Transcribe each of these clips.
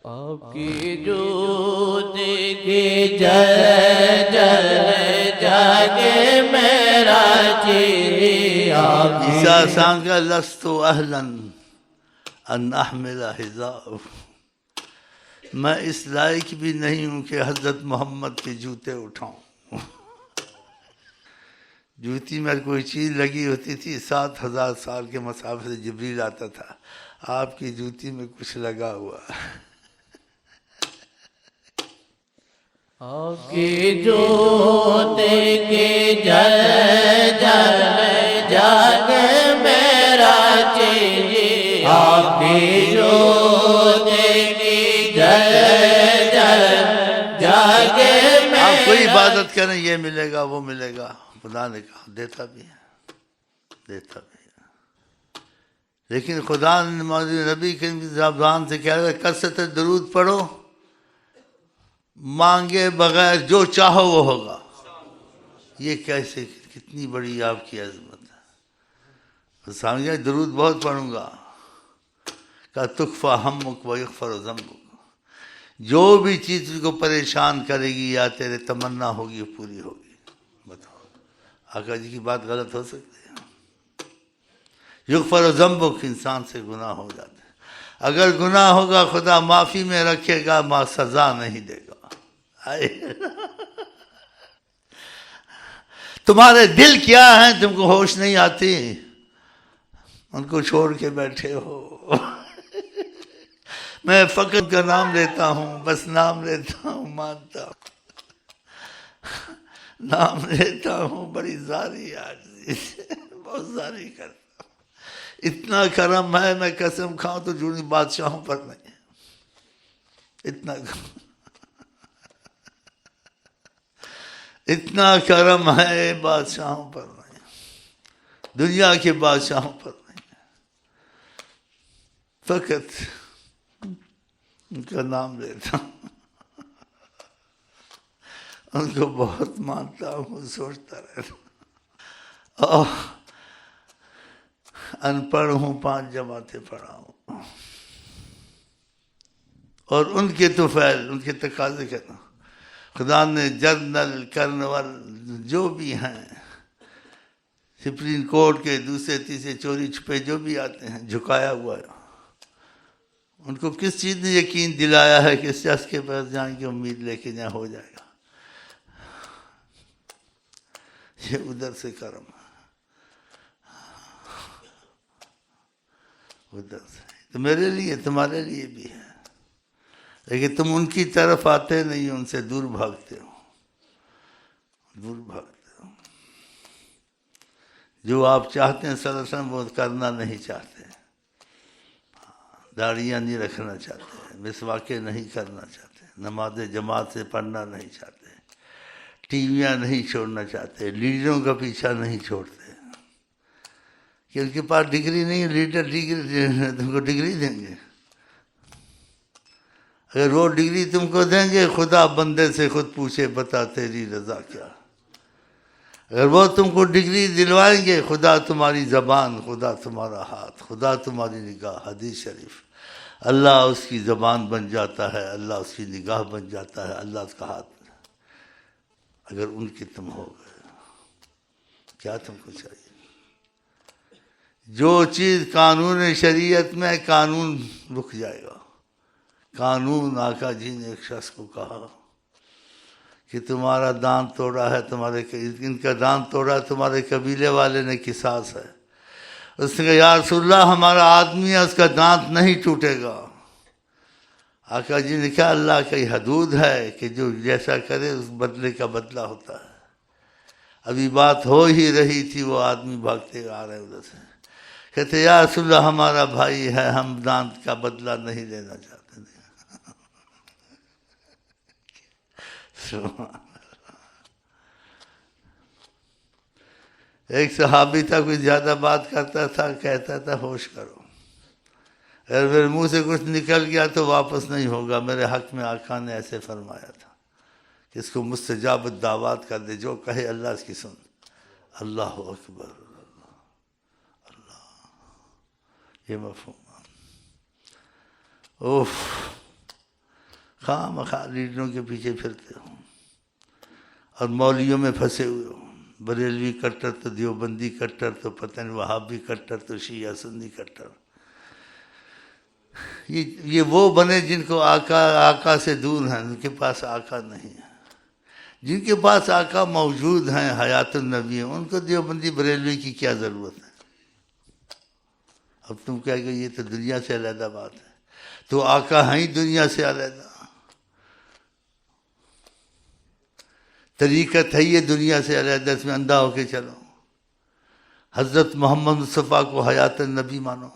آپ کی جود کی جل جل جاگے میرا چیری آپ کی عیسیٰ سانگا لست اہلا ان احمل حذاء، میں اس لائق بھی نہیں ہوں کہ حضرت محمد کے جوتے اٹھاؤں۔ جوتی میں کوئی چیز لگی ہوتی تھی 7,000 سال کے مسافت سے جبریل آتا تھا، آپ کی جوتی میں کچھ لگا ہوا۔ آپ کی جود کی جل جل جاگے میرا چیری آپ کی جود کی جل جل جاگے آپ کوئی میرا عبادت کریں یہ ملے گا وہ ملے گا، خدا نے کہا دیتا بھی ہے، دیتا بھی ہے۔ لیکن خدا نے نبی کے زبان سے کہہ رہا ہے کثرت درود پڑھو، مانگے بغیر جو چاہو وہ ہوگا۔ یہ کیسے، کتنی بڑی آپ کی عظمت ہے۔ سامنے درود بہت پڑھوں گا کہ تکفا ہمک و یغفر ذنبک، جو بھی چیز تجھ کو پریشان کرے گی یا تیرے تمنا ہوگی وہ پوری ہوگی۔ بتاؤ آقا جی کی بات غلط ہو سکتی ہے؟ یغفر ذنبک، انسان سے گناہ ہو جاتا ہے، اگر گناہ ہوگا خدا معافی میں رکھے گا، ماں سزا نہیں دے گا۔ تمہارے دل کیا ہیں تم کو ہوش نہیں آتی، ان کو چھوڑ کے بیٹھے ہو۔ میں فقط کا نام لیتا ہوں، بس نام لیتا ہوں، مانتا ہوں، نام لیتا ہوں، بڑی زاری عاجزی سے بہت زاری کرتا ہوں۔ اتنا کرم ہے میں قسم کھاؤں تو جھوٹی بادشاہوں پر نہیں، اتنا کرم ہے بادشاہوں پر نہیں، دنیا کے بادشاہوں پر نہیں، فقط ان کا نام لیتا ہوں، ان کو بہت مانتا ہوں، سوچتا رہتا ہوں۔ ان پڑھ ہوں، 5 جماعتیں پڑھا ہوں، اور ان کے طفیل، ان کے تقاضے کرنا، خدا نے جنرل کرنل جو بھی ہیں، سپریم کورٹ کے دوسرے تیسرے چوری چھپے جو بھی آتے ہیں، جھکایا ہوا ہے، ان کو کس چیز نے یقین دلایا ہے کہ اس شخص کے پاس جائیں گے امید لے کے جہاں ہو جائے گا؟ یہ ادھر سے کرم ہے، ادھر سے تو میرے لیے تمہارے لیے بھی ہے، لیکن تم ان کی طرف آتے نہیں، ان سے دور بھاگتے ہو، دور بھاگتے ہو۔ جو آپ چاہتے ہیں صلی اللہ علیہ وسلم وہ کرنا نہیں چاہتے، داڑیاں نہیں رکھنا چاہتے، مسواکیں نہیں کرنا چاہتے، نماز جماعت سے پڑھنا نہیں چاہتے، ٹی ویاں نہیں چھوڑنا چاہتے، لیڈروں کا پیچھا نہیں چھوڑتے کہ ان کے پاس ڈگری نہیں ہے، لیڈر ڈگری تم کو ڈگری دیں گے؟ اگر وہ ڈگری تم کو دیں گے خدا بندے سے خود پوچھے بتا تیری رضا کیا، اگر وہ تم کو ڈگری دلوائیں گے خدا تمہاری زبان، خدا تمہارا ہاتھ، خدا تمہاری نگاہ، حدیث شریف، اللہ اس کی زبان بن جاتا ہے، اللہ اس کی نگاہ بن جاتا ہے، اللہ اس کا ہاتھ، اگر ان کے تم ہو گئے کیا تم کو چاہیے؟ جو چیز قانون شریعت میں، قانون رک جائے گا، قانون آقا جی نے ایک شخص کو کہا کہ تمہارا دانت توڑا ہے، ان کا دانت توڑا ہے تمہارے قبیلے والے نے، قصاص ہے۔ اس نے کہا یا رسول اللہ ہمارا آدمی ہے، اس کا دانت نہیں ٹوٹے گا۔ آقا جی نے کہا اللہ کی حدود ہے کہ جو جیسا کرے اس بدلے کا بدلہ ہوتا ہے۔ ابھی بات ہو ہی رہی تھی، وہ آدمی بھاگتے آ رہے ادھر سے، کہتے یا رسول اللہ ہمارا بھائی ہے، ہم دانت کا بدلہ نہیں لینا چاہتے۔ ایک صحابی تھا، کوئی زیادہ بات کرتا تھا، کہتا تھا ہوش کرو، اگر میرے منہ سے کچھ نکل گیا تو واپس نہیں ہوگا، میرے حق میں آقا نے ایسے فرمایا تھا کہ اس کو مستجاب الدعوات کر دے، جو کہے اللہ اس کی سن۔ اللہ اکبر، یہ مفہوم۔ اوف، خواہ مخواہ لیڈروں کے پیچھے پھرتے ہو اور مولویوں میں پھنسے ہوئے ہو، بریلوی کٹر تو دیوبندی کٹر تو پتہ نہیں وہابی کٹر تو شیعہ سنی کٹر. یہ وہ بنے جن کو آقا سے دور ہیں، ان کے پاس آقا نہیں ہے. جن کے پاس آقا موجود ہیں، حیات النبی ہیں، ان کو دیوبندی بریلوی کی کیا ضرورت ہے؟ اب تم کہہ گے یہ تو دنیا سے علیحدہ بات ہے، تو آقا ہیں ہی دنیا سے علیحدہ. طریقت ہے یہ دنیا سے علیحدہ، اس میں اندھا ہو کے چلو. حضرت محمد مصطفیٰ کو حیات النبی مانو،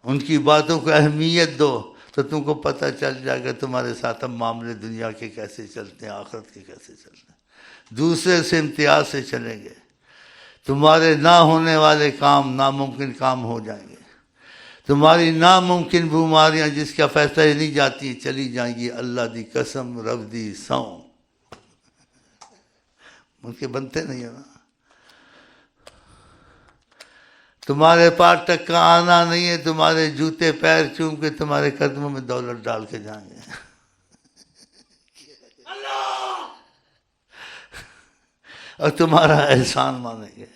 ان کی باتوں کو اہمیت دو، تو تم کو پتہ چل جائے گا تمہارے ساتھ اب معاملے دنیا کے کیسے چلتے ہیں، آخرت کے کیسے چلتے ہیں. دوسرے سے امتیاز سے چلیں گے، تمہارے نہ ہونے والے کام ناممکن کام ہو جائیں گے. تمہاری ناممکن بیماریاں جس کا فیصلہ ہی نہیں جاتی چلی جائیں گی. اللہ دی قسم، رب دی سوں، ان کے بنتے نہیں ہیں نا. تمہارے پاس ٹکا آنا نہیں ہے، تمہارے جوتے پیر چوم کے تمہارے قدموں میں دولت ڈال کے جائیں گے. اور تمہارا احسان مانیں گے.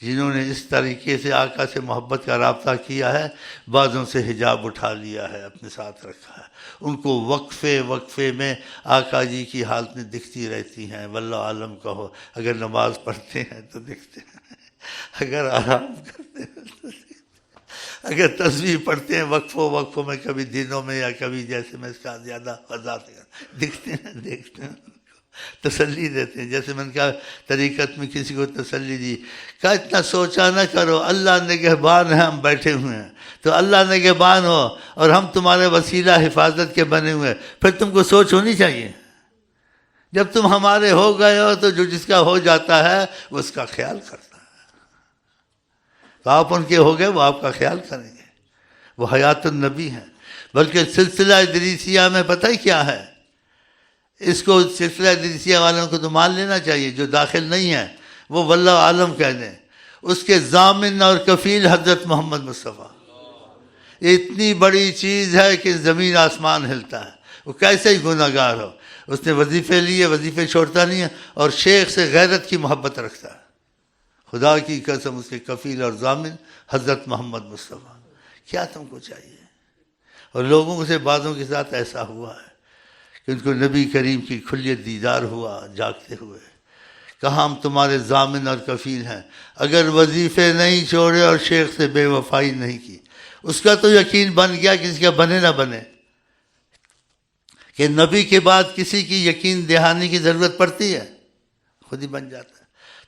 جنہوں نے اس طریقے سے آقا سے محبت کا رابطہ کیا ہے، بعضوں سے حجاب اٹھا لیا ہے، اپنے ساتھ رکھا ہے، ان کو وقفے میں آقا جی کی حالتیں دکھتی رہتی ہیں. واللہ عالم کہو، اگر نماز پڑھتے ہیں تو دکھتے ہیں، اگر آرام کرتے ہیں تو دکھتے ہیں، اگر تسبیح پڑھتے ہیں وقفوں میں، کبھی دنوں میں یا کبھی جیسے میں اس کا زیادہ وضاحت دکھتے ہیں، دیکھتے ہیں، تسلی دیتے ہیں. جیسے میں نے کہا طریقت میں کسی کو تسلی دی، کہا اتنا سوچا نہ کرو، اللہ نگہبان ہے، ہم بیٹھے ہوئے ہیں، تو اللہ نگہبان ہو اور ہم تمہارے وسیلہ حفاظت کے بنے ہوئے، پھر تم کو سوچ ہونی چاہیے. جب تم ہمارے ہو گئے ہو تو جو جس کا ہو جاتا ہے وہ اس کا خیال کرتا ہے. تو آپ ان کے ہو گئے، وہ آپ کا خیال کریں گے. وہ حیات النبی ہیں. بلکہ سلسلہ ادریسیہ میں پتہ ہی کیا ہے؟ اس کو سلسلہ ادریسیہ والوں کو تو مان لینا چاہیے، جو داخل نہیں ہے وہ واللہ عالم کہہ دیں. اس کے ضامن اور کفیل حضرت محمد مصطفیٰ. یہ اتنی بڑی چیز ہے کہ زمین آسمان ہلتا ہے. وہ کیسے ہی گناہگار ہو، اس نے وظیفے لیے، وظیفے چھوڑتا نہیں ہے، اور شیخ سے غیرت کی محبت رکھتا ہے. خدا کی قسم اس کے کفیل اور ضامن حضرت محمد مصطفیٰ. کیا تم کو چاہیے؟ اور لوگوں سے بعضوں کے ساتھ ایسا ہوا ہے کہ ان کو نبی کریم کی کھلیت دیدار ہوا جاگتے ہوئے. کہا ہم تمہارے ضامن اور کفیل ہیں. اگر وظیفے نہیں چھوڑے اور شیخ سے بے وفائی نہیں کی، اس کا تو یقین بن گیا، کسی کا بنے نہ بنے، کہ نبی کے بعد کسی کی یقین دہانی کی ضرورت پڑتی ہے، خود ہی بن جاتا ہے.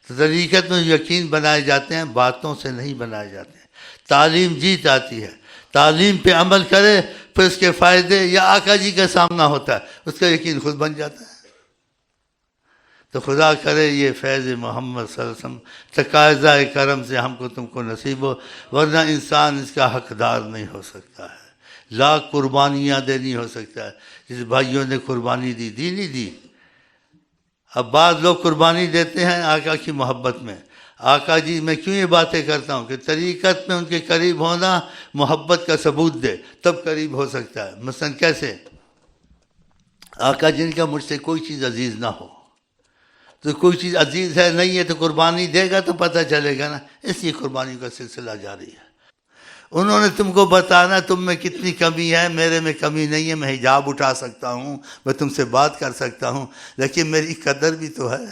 تو طریقت میں یقین بنائے جاتے ہیں، باتوں سے نہیں بنائے جاتے ہیں. تعلیم جیت آتی ہے، تعلیم پہ عمل کرے، پھر اس کے فائدے یا آقا جی کا سامنا ہوتا ہے، اس کا یقین خود بن جاتا ہے. تو خدا کرے یہ فیض محمد صلی اللہ علیہ وسلم تقاضۂ کرم سے ہم کو تم کو نصیب ہو، ورنہ انسان اس کا حقدار نہیں ہو سکتا ہے. لاکھ قربانیاں دینی ہو سکتا ہے. جس بھائیوں نے قربانی دی نہیں دی. اب بعض لوگ قربانی دیتے ہیں آقا کی محبت میں. آقا جی میں کیوں یہ باتیں کرتا ہوں کہ طریقت میں ان کے قریب ہونا محبت کا ثبوت دے، تب قریب ہو سکتا ہے. مثلا کیسے؟ آقا جن کا مجھ سے کوئی چیز عزیز نہ ہو، تو کوئی چیز عزیز ہے نہیں ہے تو قربانی دے گا تو پتہ چلے گا نا. اس لیے قربانی کا سلسلہ جاری ہے. انہوں نے تم کو بتانا تم میں کتنی کمی ہے. میرے میں کمی نہیں ہے، میں حجاب اٹھا سکتا ہوں، میں تم سے بات کر سکتا ہوں، لیکن میری قدر بھی تو ہے،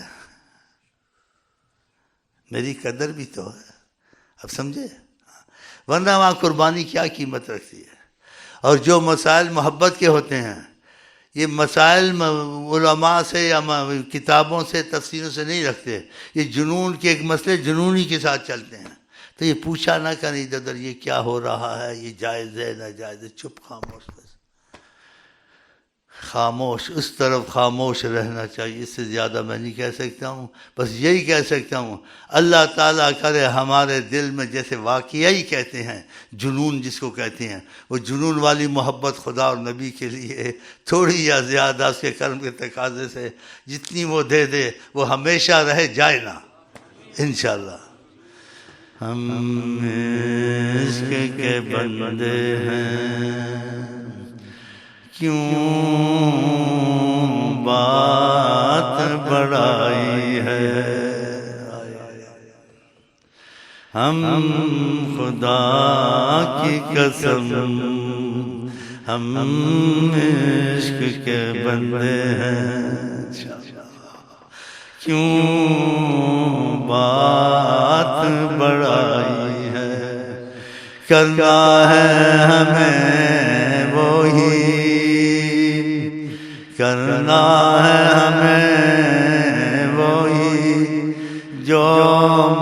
میری قدر بھی تو ہے. اب سمجھے؟ ورنہ وہاں قربانی کیا قیمت رکھتی ہے. اور جو مسائل محبت کے ہوتے ہیں، یہ مسائل علماء سے یا کتابوں سے تفسیروں سے نہیں رکھتے. یہ جنون کے ایک مسئلے جنونی کے ساتھ چلتے ہیں. تو یہ پوچھا نہ کریں ادھر ادھر یہ کیا ہو رہا ہے، یہ جائز ہے نہ جائز ہے. چپ خاموش، بس خاموش، اس طرف خاموش رہنا چاہیے. اس سے زیادہ میں نہیں کہہ سکتا ہوں. بس یہی کہہ سکتا ہوں اللہ تعالیٰ کرے ہمارے دل میں جیسے واقعی کہتے ہیں جنون جس کو کہتے ہیں، وہ جنون والی محبت خدا اور نبی کے لیے تھوڑی یا زیادہ اس کے کرم کے تقاضے سے جتنی وہ دے دے وہ ہمیشہ رہ جائے نا انشاءاللہ. ہم عشق کے بندے ہیں، کیوں بات بڑائی ہے، ہم خدا کی قسم ہم عشق کے بندے ہیں، کیوں بات بڑائی ہے، کرنا ہے ہمیں وہی، کرنا ہے ہمیں وہی جو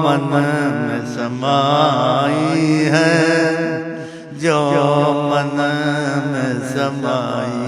من میں سمائی ہے، جو من میں سمائی